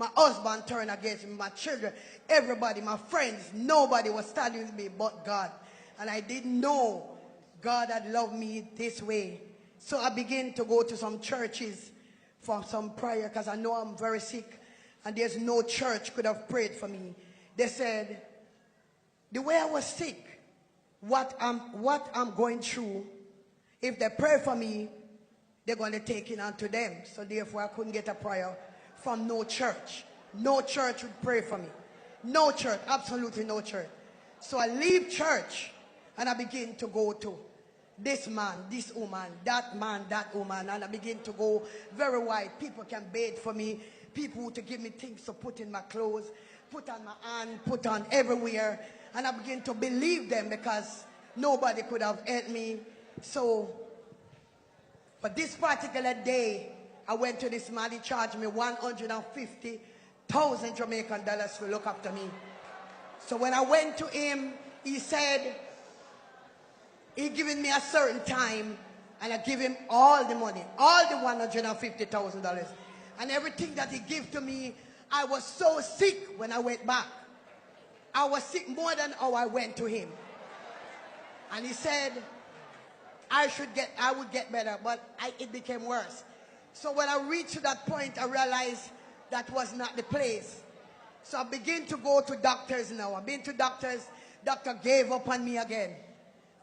My husband turned against me, my children, everybody, my friends, nobody was standing with me but God. And I didn't know God had loved me this way. So I began to go to some churches for some prayer because I know I'm very sick and there's no church could have prayed for me. They said, the way I was sick, what I'm going through, if they pray for me, they're going to take it onto them. So therefore I couldn't get a prayer from no church. No church would pray for me. No church, absolutely no church. So I leave church and I begin to go to this man, this woman, that man, that woman, and I begin to go very wide. People can beg for me. People to give me things to put in my clothes, put on my hand, put on everywhere. And I begin to believe them because nobody could have helped me. So, for this particular day, I went to this man. He charged me 150,000 Jamaican dollars to look after me. So when I went to him, he said, he given me a certain time, and I give him all the money, all the $150,000. And everything that he gave to me, I was so sick when I went back. I was sick more than how I went to him. And he said, I would get better, but it became worse. So when I reached to that point, I realized that was not the place. So I began to go to doctors now. I've been to doctors. Doctor gave up on me again.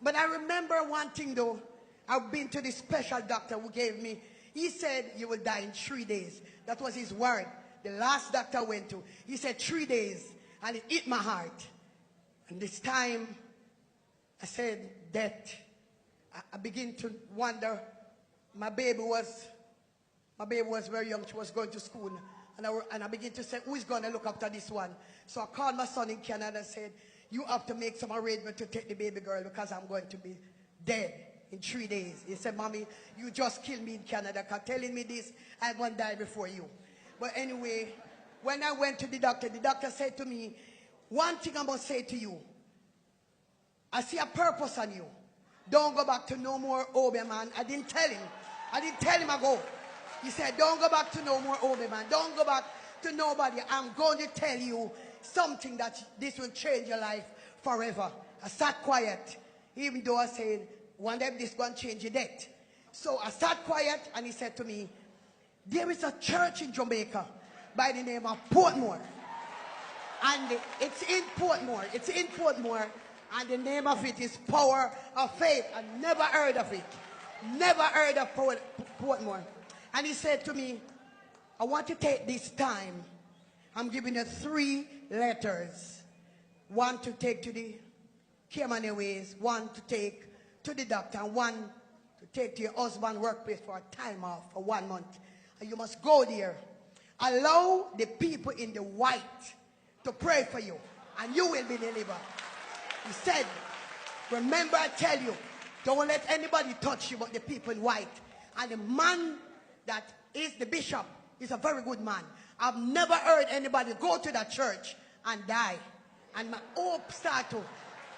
But I remember one thing though. I've been to this special doctor who gave me. He said, you will die in 3 days. That was his word. The last doctor I went to. He said 3 days. And it hit my heart. And this time, I said, death. I begin to wonder. My baby was very young. She was going to school. And I begin to say, who is going to look after this one? So I called my son in Canada and said, you have to make some arrangement to take the baby girl because I'm going to be dead in 3 days. He said, Mommy, you just killed me in Canada because telling me this, I won't die before you. But anyway, when I went to the doctor said to me, one thing I must say to you. I see a purpose on you. Don't go back to no more Obi man. I didn't tell him I go. He said, don't go back to no more Obi man. Don't go back to nobody. I'm going to tell you something that this will change your life forever. I sat quiet, even though I said, one day this going to change your death. So I sat quiet and he said to me, there is a church in Jamaica by the name of Portmore. And it's in Portmore. And the name of it is Power of Faith. I never heard of it. Never heard of Portmore. And he said to me, I want to take this time. I'm giving you 3 letters. 1 to take to the Cayman Airways, 1 to take to the doctor, and 1 to take to your husband's workplace for a time off for 1 month. And you must go there. Allow the people in the white to pray for you, and you will be delivered. He said, remember I tell you, don't let anybody touch you but the people in white. And the man that is the bishop is a very good man. I've never heard anybody go to that church and die. And my hope started to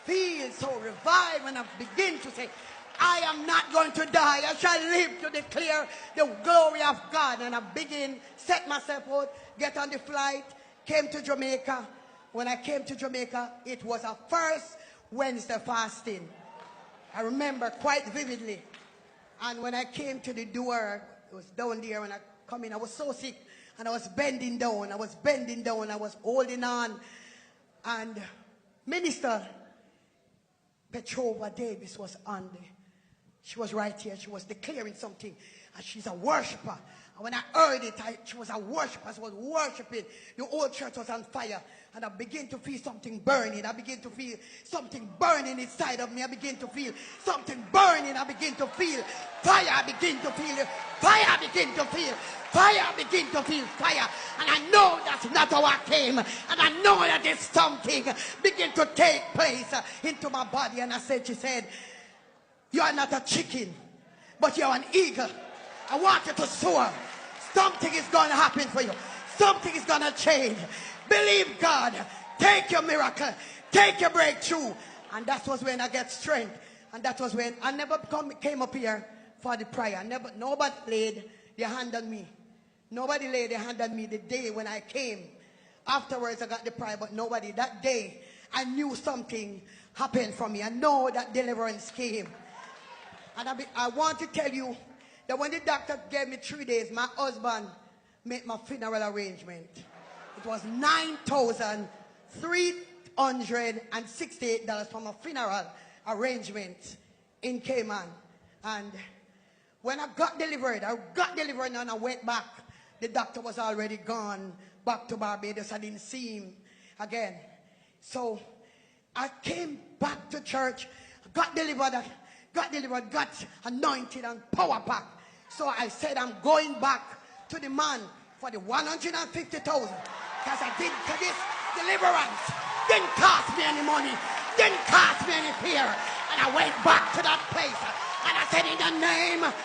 feel so revived when I begin to say, I am not going to die. I shall live to declare the glory of God. And I begin, set myself out, get on the flight, came to Jamaica. When I came to Jamaica, it was a first Wednesday fasting. I remember quite vividly. And when I came to the door, it was down there when I come in, I was so sick. And I was bending down. I was holding on. And Minister Petrova Davis was on there. She was right here. She was declaring something. And she's a worshiper. And when I heard it, she was a worshiper. She was worshiping. The whole church was on fire. And I began to feel something burning. I began to feel something burning inside of me. I began to feel something burning. I began to feel fire. I began to feel fire. I began to feel fire. I began to feel fire. And I know that's not how I came. And I know that there's something began to take place into my body. And she said, you are not a chicken, but you're an eagle. I want you to soar. Something is going to happen for you. Something is going to change. Believe God. Take your miracle. Take your breakthrough. And that was when I get strength. And that was when I never came up here for the prayer. Nobody laid their hand on me. Nobody laid their hand on me the day when I came. Afterwards, I got the prayer, but nobody. That day, I knew something happened for me. I know that deliverance came. And I want to tell you that when the doctor gave me 3 days, my husband made my funeral arrangement. It was $9,368 for my funeral arrangement in Cayman. And when I got delivered and I went back. The doctor was already gone back to Barbados. I didn't see him again. So I came back to church, got delivered, got anointed and power pack. So I said, I'm going back to the man for the 150,000. Because I did for this deliverance. Didn't cost me any money. Didn't cost me any fear. And I went back to that place. And I said, in the name of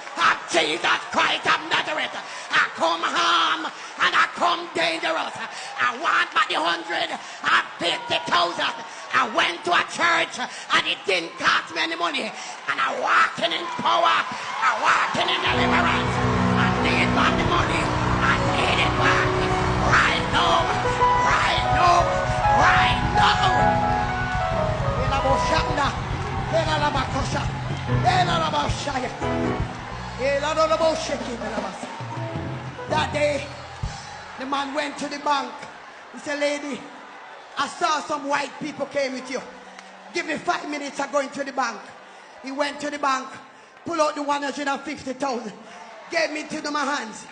Jesus Christ of Nazareth, I come home and I come dangerous. I want back the 150,000. I went to a church and it didn't cost me any money. And I walking in power. I walking in deliverance. I need back the money. I need it back. Right now. Right now. Right now. That day, the man went to the bank. He said, lady, I saw some white people came with you. Give me 5 minutes, I'm going to the bank. He went to the bank, pulled out the 150,000, gave me to my hands.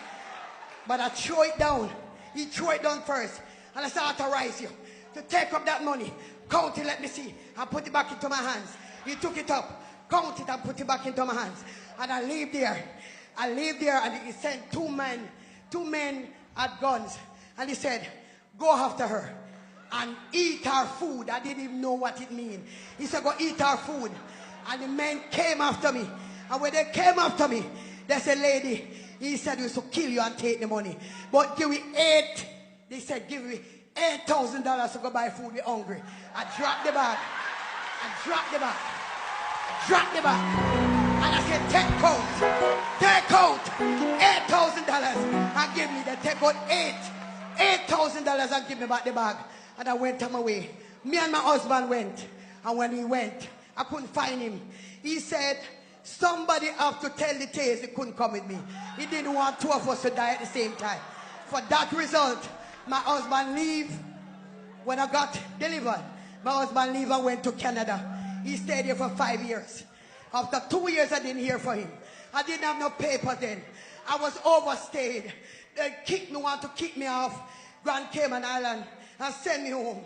But I threw it down. He threw it down first. And I said, I authorize you to take up that money. Count it, let me see. I put it back into my hands. He took it up, count it and put it back into my hands. And I leave there. I leave there and he sent two men had guns. And he said, go after her and eat her food. I didn't even know what it means. He said, go eat her food. And the men came after me. And when they came after me, they said, lady, he said, we should kill you and take the money. But give me they said, give me $8,000 to go buy food. We're hungry. I dropped the bag. And I said, take out $8,000 and give me. They take out $8,000 and give me back the bag. And I went on my way. Me and my husband went. And when we went, I couldn't find him. He said, somebody have to tell the tales he couldn't come with me. He didn't want two of us to die at the same time. For that result, my husband leave. When I got delivered, my husband leave and went to Canada. He stayed here for 5 years. After 2 years, I didn't hear from him. I didn't have no paper then. I was overstayed. They want to kick me off Grand Cayman Island and send me home.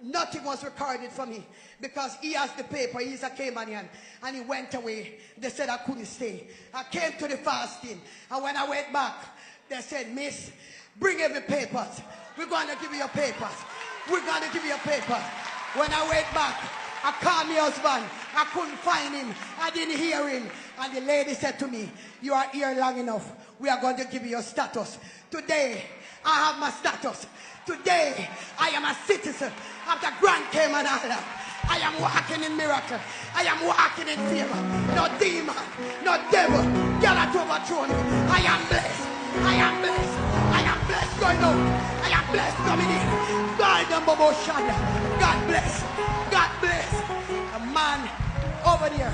Nothing was recorded for me because he has the paper. He's a Caymanian. And he went away. They said I couldn't stay. I came to the fasting. And when I went back, they said, miss, bring every papers. We're going to give you your papers. We're going to give you your papers. When I went back, I called my husband. I couldn't find him. I didn't hear him. And the lady said to me, you are here long enough. We are going to give you your status. Today, I have my status. Today, I am a citizen of the Grand Cayman Island. I am walking in miracle. I am walking in favor. No demon, no devil cannot overthrow me. I am blessed. I am blessed. I am blessed going out. I am blessed coming in. God bless. God bless. A man over there.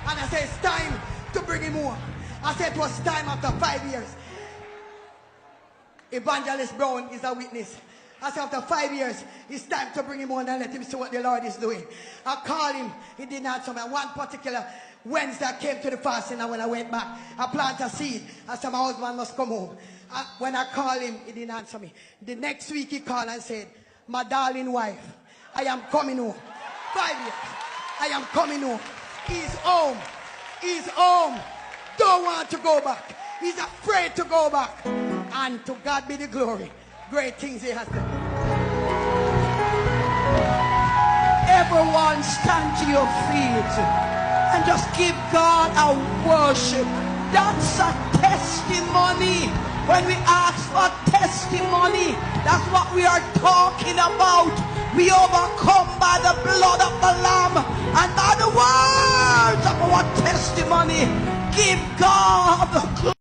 And I said, it's time to bring him home. I said it was time after 5 years. Evangelist Brown is a witness. I said after 5 years, it's time to bring him on and let him see what the Lord is doing. I called him. He didn't answer me. One particular Wednesday, I came to the fasting, and when I went back, I planted a seed. I said my husband must come home. When I called him, he didn't answer me. The next week, he called and said, my darling wife, I am coming home. 5 years. I am coming home. He's home. He's home. Don't want to go back. He's afraid to go back. And to God be the glory. Great things he has done. Everyone stand to your feet and just give God a worship. That's a testimony. When we ask for testimony, that's what we are talking about. We overcome by the blood of the Lamb and by the words of our testimony. Give God the glory.